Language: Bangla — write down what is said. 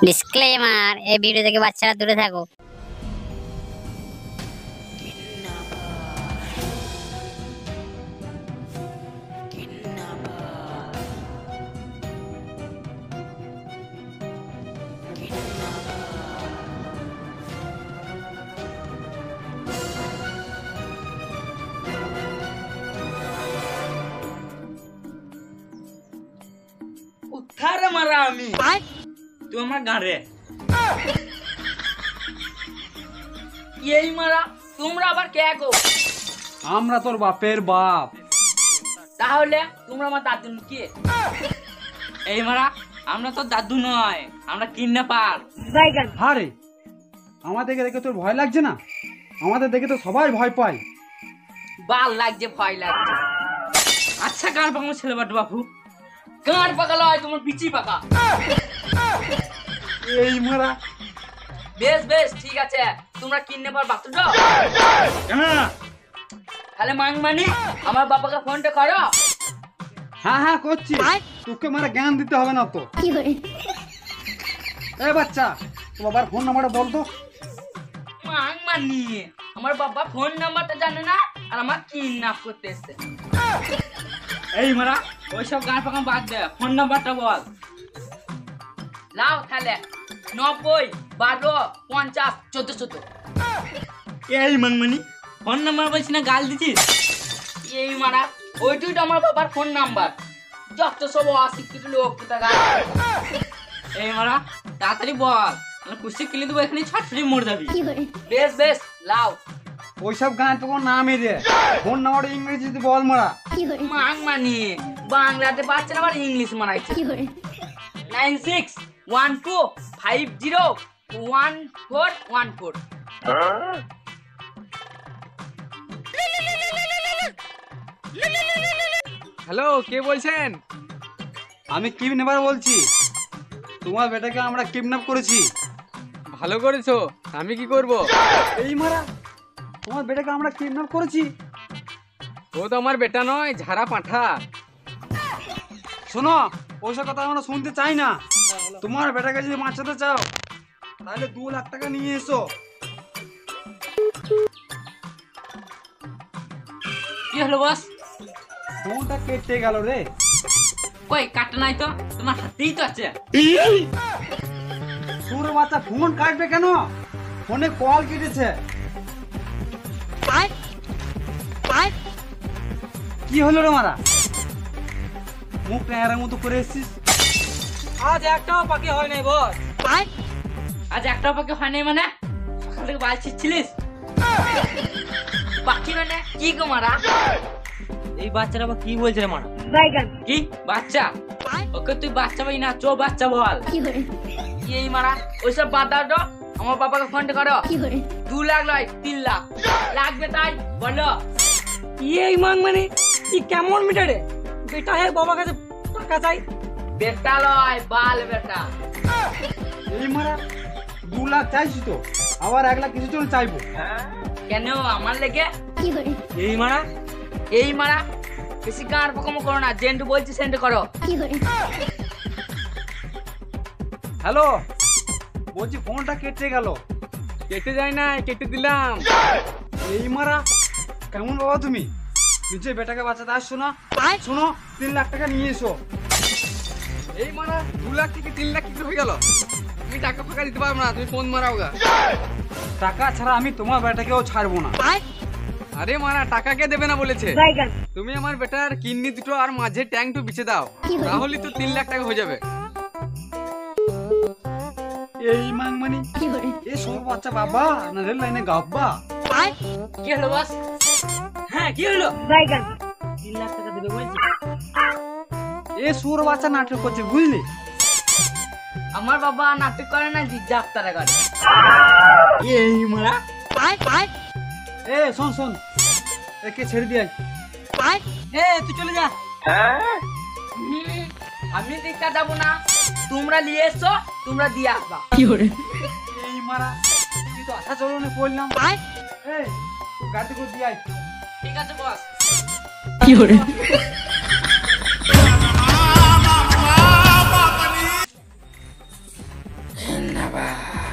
ডিসক্লেমার, এই ভিডিও থেকে বাচ্চারা দূরে থাকো। উদ্ধারে মারা আমি তুই আমার গাঁড়ে এই মারা তোমরা আবার কে গো? আমরা তোর বাপের বাপ। তাহলে তোমরা আমার দাদু কি? এই মারা আমরা তো দাদু নয়, আমরা কিডন্যাপার। আরে আমাদেরকে দেখে তোর ভয় লাগছে না? আমাদের দেখে তো সবাই ভয় পায়। বাল লাগছে, ভয় লাগছে। আচ্ছা গাঁড় পাকানো ছেলে বাটু বাবু, গাঁড় পাকা লয়, তোমার বিচি পাকা। এই মারা বেশ বেশ ঠিক আছে, তোমরা কিডন্যাপার বাটু দাও। তাহলে মাংমানি আমার বাবাকে ফোনটা করো। হ্যাঁ হ্যাঁ করছি, তোকে মারা জ্ঞান দিতে হবে না তো। এ বাচ্চা, তো বাবার ফোন নাম্বারটা বল তো। মাংমানি আমার বাবা ফোন নাম্বারটা জানে না, আর আমার কিডন্যাপ করতে এসছে। এই মারা ওইসব গান পাকান বাদ দে, ফোন নাম্বারটা বল। লাও তাহলে 90 12 50 14 এই মাংমানি ফোন নাম্বার বলছি না, গাল দিছিস? এই মারা ওইটাই তো আমার বাবার ফোন নাম্বার। যত সব অশিক্ষিত লোক কোথাকার। এই মারা তাড়াতাড়ি বল, কুস্তি কিনে দেবো, এখানে ছটফটি মরে যাবি। বেশ বেশ লাও। ওইসব গান তো কোনো নামই দে, ফোন নাম্বারটা ইংরেজিতে বল মারা। মাংমানি বাংলাতে পারছে না, আবার ইংলিশ মারাইছে। 9612501414। হ্যালো, কে বলছেন? আমি কিডন্যাপার বলছি, তোমার বেটাকে আমরা কিডন্যাপ করেছি। ভালো করেছো, আমি কি করব? এই মারা তোমার বেটাকে আমরা কিডন্যাপ করেছি। ও তো আমার বেটা নয়, ঝাড়া পাঁঠা। শোনো, ওইসব কথা আমরা শুনতে চাই না। তোমার বেটাকে যদি বাঁচাতে চাও তাহলে 2 লাখ টাকা নিয়ে এসো। কি হলো বস? ফোনটা কেটে গেল রে। কই কাটা নাই তো, তোমার হাতেই তো আছে। সুর বাচ্চা, ফোন কাটবে কেন? ফোনে কল কেটেছে। কি হলো রে মারা? মুখ ট্যাঁড়ার মতো করে এসছিস। আজ একটাও পাখি হয় নাই বস। আজ একটাও পাখি হয় নাই মানে? সকাল থেকে বাল ছিচ্ছিলিস? পাখি মানে কি গো মারা? এই বাচ্চাটা আবার কি বলছে রে মারা? কি বাচ্চা? ওকে তুই বাচ্চা ভাই না, চো বাচ্চা বল। এই মারা ওইসব বাদ দাও তো, আমার বাবাকে ফোনটা করো। 2 লাখ নয় 3 লাখ লাগবে, তাই বলো। এই মাংমানি কি কেমন মিটারে বেটা এর বাবার কাছে টাকা চাই? বেটা লয়, বাল বেটা। এই মারা 2 লাখ চাইছি তো, আবার 1 লাখ কিছু চলে চাইবো। কেন আমার লেগে? এই মারা এই মারা বেশি গাঁড় পকম করো না, যেন্টু বলছি সেন্ট করো। হ্যালো, বলছি ফোনটা কেটে গেল। কেটে যায় না, কেটে দিলাম। এই মারা কেমন বাবা তুমি? নিজে বেটাকে বাঁচাতে আসছো না? শোনো, 3 লাখ টাকা নিয়ে এসো। এই মারা 2 লাখ থেকে 3 লাখ কি হয়ে গেল? তুমি টাকা ফাঁকা দিতে পারবো না, তুমি ফোন মারাও গা। টাকা ছাড়া আমি তোমার বেটাকেও ছাড়বো না। আরে মারা টাকা কে দেবে না বলেছে? তুমি আমার বেটার কিডনি দুটো আর মাঝে ট্যাঙ্কটু বিছে দাও, তাহলে তো 3 লাখ টাকা হয়ে যাবে। এই মাংমানি এ সব বাচ্চা বাবা না রেল লাইনে গাব্বা। কি হলো বস? হ্যাঁ কি হলো? 3 লাখ টাকা দেবে বলছি। এ সুর বাচ্চা নাটক করছে, বুঝলি? আমার বাবা নাটক করে না, যাত্রা করে। এই মারা এ শোন শোন, একে ছেড়ে দিয়ে আয়। তুই চলে যা। আমি দেখা যাবো না, তোমরা নিয়ে এসো, তোমরা দিয়ে আসবা। এই মারা তুই তো আশা চলনে পড়লাম। এই তুই গাড়ি করে দিয়ে আয়। ঠিক আছে বস। সাবাস